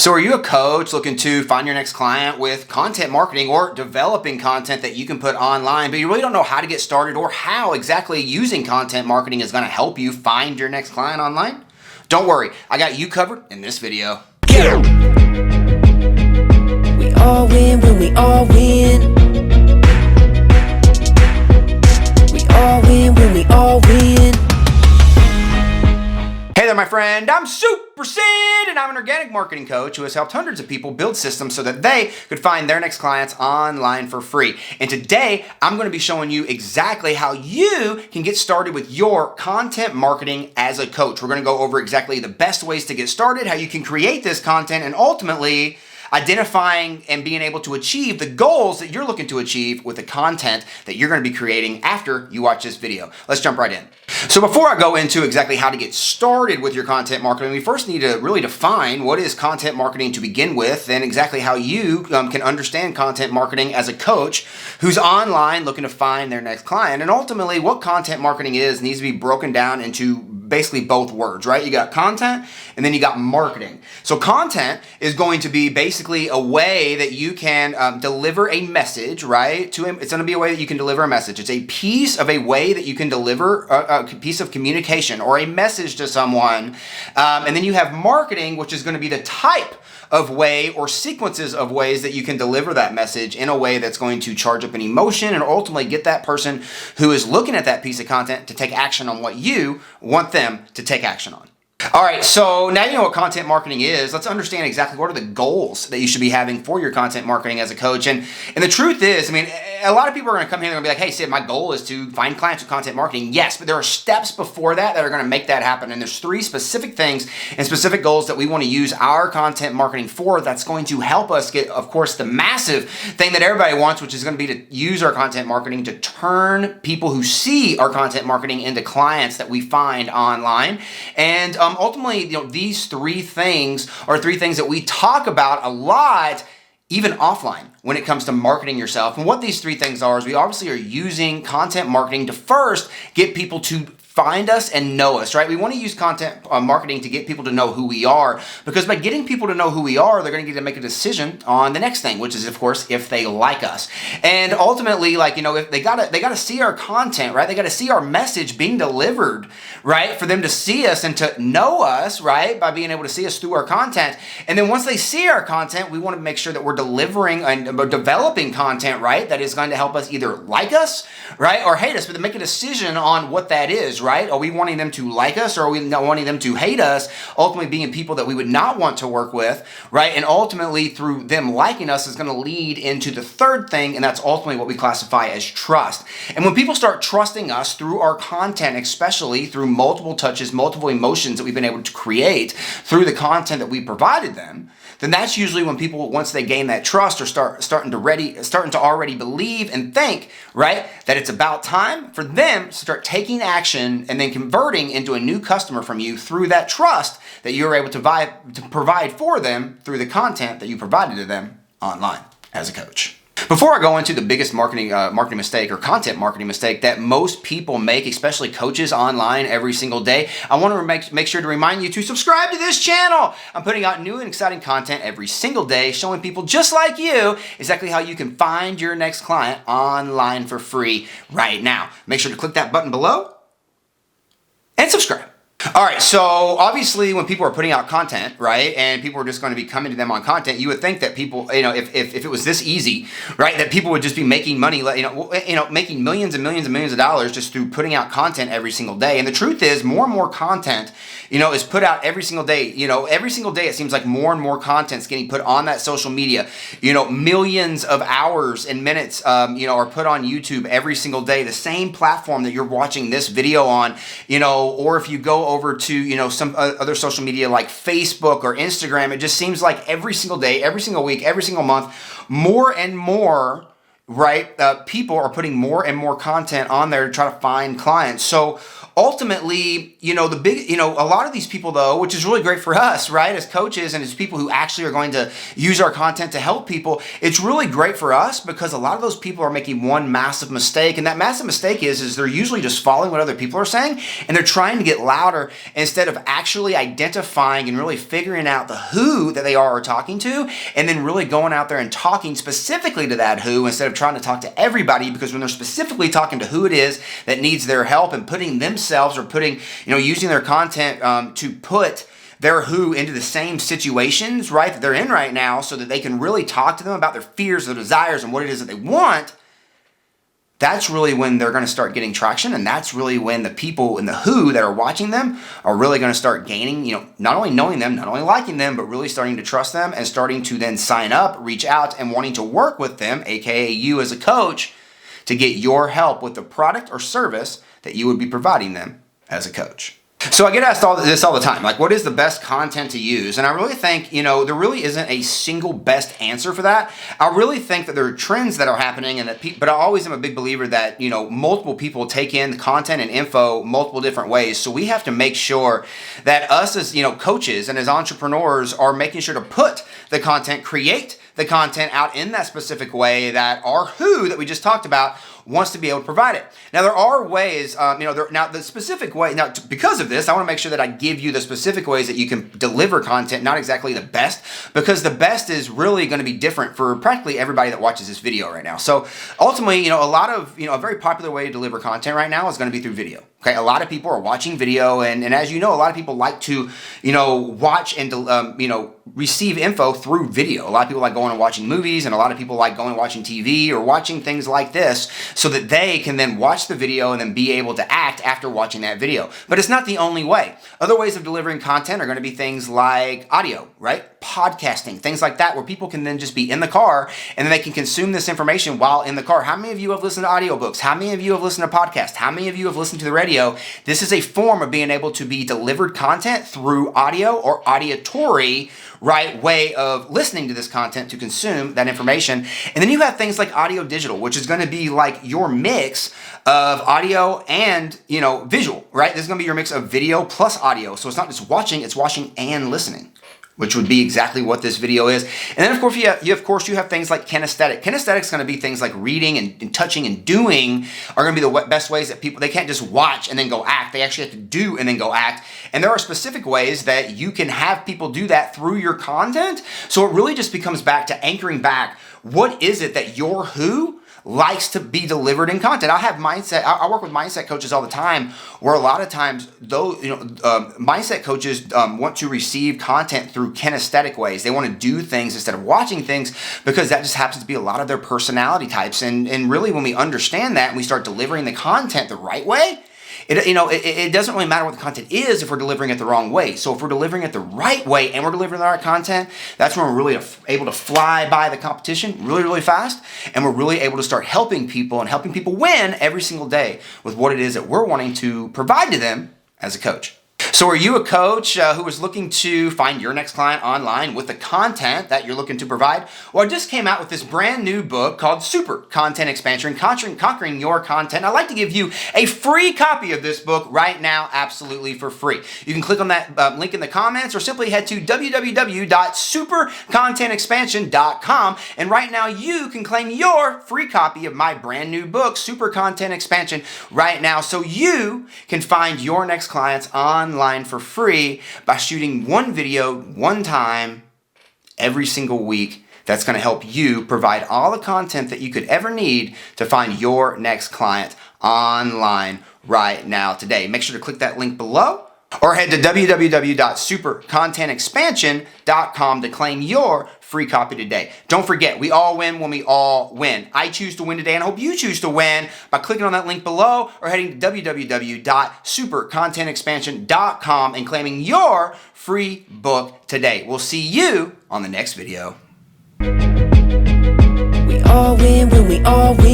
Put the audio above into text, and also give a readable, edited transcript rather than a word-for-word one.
So are you a coach looking to find your next client with content marketing or developing content that you can put online, but you really don't know how to get started or how exactly using content marketing is going to help you find your next client online? Don't worry, I got you covered in this video. We all win when we all win. We all win when we all win. Hey there, my friend. I'm Super Sid, and I'm an organic marketing coach who has helped hundreds of people build systems so that they could find their next clients online for free. And today, I'm going to be showing you exactly how you can get started with your content marketing as a coach. We're going to go over exactly the best ways to get started, how you can create this content, and ultimately identifying and being able to achieve the goals that you're looking to achieve with the content that you're going to be creating after you watch this video. Let's jump right in. So before I go into exactly how to get started with your content marketing, we first need to really define what is content marketing to begin with and exactly how you can understand content marketing as a coach who's online looking to find their next client. And ultimately, what content marketing is needs to be broken down into basically both words, right? You got content and then you got marketing. So content is going to be basically a way that you can deliver a message, right? It's going to be a way that you can deliver a message. It's a piece of a way that you can deliver a piece of communication or a message to someone. And then you have marketing, which is going to be the type of way or sequences of ways that you can deliver that message in a way that's going to charge up an emotion and ultimately get that person who is looking at that piece of content to take action on what you want them to take action on. All right, so now you know what content marketing is. Let's understand exactly what are the goals that you should be having for your content marketing as a coach. And the truth is, I mean, a lot of people are going to come here and they're going to be like, hey, Sid, my goal is to find clients with content marketing. Yes, but there are steps before that that are going to make that happen. And there's 3 specific things and specific goals that we want to use our content marketing for that's going to help us get, of course, the massive thing that everybody wants, which is going to be to use our content marketing to turn people who see our content marketing into clients that we find online. And ultimately, these 3 things are 3 things that we talk about a lot, even offline, when it comes to marketing yourself. And what these 3 things are is we obviously are using content marketing to first get people to find us and know us, right? We want to use content marketing to get people to know who we are, because by getting people to know who we are, they're going to get to make a decision on the next thing, which is, of course, if they like us. And ultimately, if they gotta see our content, right? They gotta see our message being delivered, right? For them to see us and to know us, right? By being able to see us through our content. And then once they see our content, we want to make sure that we're delivering and developing content, right? That is going to help us either like us, right? Or hate us, but to make a decision on what that is, right? Are we wanting them to like us or are we not wanting them to hate us? Ultimately being people that we would not want to work with, right? And ultimately through them liking us is going to lead into the 3rd thing, and that's ultimately what we classify as trust. And when people start trusting us through our content, especially through multiple touches, multiple emotions that we've been able to create through the content that we provided them, then that's usually when people, once they gain that trust, are starting to already believe and think, right, that it's about time for them to start taking action and then converting into a new customer from you through that trust that you're able to provide for them through the content that you provided to them online as a coach. Before I go into the biggest marketing mistake or content marketing mistake that most people make, especially coaches online every single day, I want to make sure to remind you to subscribe to this channel. I'm putting out new and exciting content every single day, showing people just like you exactly how you can find your next client online for free right now. Make sure to click that button below and subscribe. All right, so obviously when people are putting out content, right, and people are just going to be coming to them on content, you would think that people, if it was this easy, right, that people would just be making money, making millions and millions and millions of dollars just through putting out content every single day. And the truth is, more and more content, is put out every single day. Every single day it seems like more and more content is getting put on that social media. Millions of hours and minutes, are put on YouTube every single day. The same platform that you're watching this video on, or if you go over to, some other social media like Facebook or Instagram, it just seems like every single day, every single week, every single month, more and more, right? People are putting more and more content on there to try to find clients. So ultimately, a lot of these people though, which is really great for us, right? As coaches and as people who actually are going to use our content to help people, it's really great for us because a lot of those people are making one massive mistake. And that massive mistake is they're usually just following what other people are saying and they're trying to get louder instead of actually identifying and really figuring out the who that they are talking to, and then really going out there and talking specifically to that who instead of trying to talk to everybody, because when they're specifically talking to who it is that needs their help and putting themselves or putting, using their content to put their who into the same situations, right, that they're in right now so that they can really talk to them about their fears, their desires, and what it is that they want, that's really when they're going to start getting traction. And that's really when the people in the who that are watching them are really going to start gaining, not only knowing them, not only liking them, but really starting to trust them and starting to then sign up, reach out, and wanting to work with them, aka you as a coach, to get your help with the product or service that you would be providing them as a coach. So I get asked this all the time, like what is the best content to use? And I really think, there really isn't a single best answer for that. I really think that there are trends that are happening and but I always am a big believer that, multiple people take in content and info multiple different ways. So we have to make sure that us as, coaches and as entrepreneurs are making sure to put the content, create the content out in that specific way that our who that we just talked about wants to be able to provide it. Now there are ways, now the specific way, because of this, I want to make sure that I give you the specific ways that you can deliver content, not exactly the best, because the best is really going to be different for practically everybody that watches this video right now. So ultimately, a lot of, a very popular way to deliver content right now is going to be through video. Okay, a lot of people are watching video, and as you know, a lot of people like to, watch and, receive info through video. A lot of people like going and watching movies, and a lot of people like going and watching TV or watching things like this so that they can then watch the video and then be able to act after watching that video. But it's not the only way. Other ways of delivering content are going to be things like audio, right? Podcasting, things like that, where people can then just be in the car and then they can consume this information while in the car. How many of you have listened to audiobooks? How many of you have listened to podcasts? How many of you have listened to the radio? This is a form of being able to be delivered content through audio or auditory, right, way of listening to this content to consume that information. And then you have things like audio digital, which is going to be like your mix of audio and, visual, right? This is going to be your mix of video plus audio. So it's not just watching, it's watching and listening, which would be exactly what this video is. And then of course you have things like kinesthetic. Kinesthetic is going to be things like reading and touching and doing are going to be the best ways that people, they can't just watch and then go act. They actually have to do and then go act. And there are specific ways that you can have people do that through your content. So it really just becomes back to anchoring back. What is it that your who likes to be delivered in content? I work with mindset coaches all the time, where a lot of times mindset coaches want to receive content through kinesthetic ways. They want to do things instead of watching things because that just happens to be a lot of their personality types. And really when we understand that and we start delivering the content the right way, it doesn't really matter what the content is if we're delivering it the wrong way. So if we're delivering it the right way and we're delivering the right content, that's when we're really able to fly by the competition really, really fast. And we're really able to start helping people and helping people win every single day with what it is that we're wanting to provide to them as a coach. So are you a coach who is looking to find your next client online with the content that you're looking to provide? Well, I just came out with this brand new book called Super Content Expansion, Conquering Your Content. I'd like to give you a free copy of this book right now, absolutely for free. You can click on that link in the comments or simply head to www.supercontentexpansion.com. And right now you can claim your free copy of my brand new book, Super Content Expansion, right now, so you can find your next clients online for free by shooting one video one time every single week. That's going to help you provide all the content that you could ever need to find your next client online right now today. Make sure to click that link below or head to www.supercontentexpansion.com to claim your free copy today. Don't forget, we all win when we all win. I choose to win today, and I hope you choose to win by clicking on that link below or heading to www.supercontentexpansion.com and claiming your free book today. We'll see you on the next video. We all win when we all win.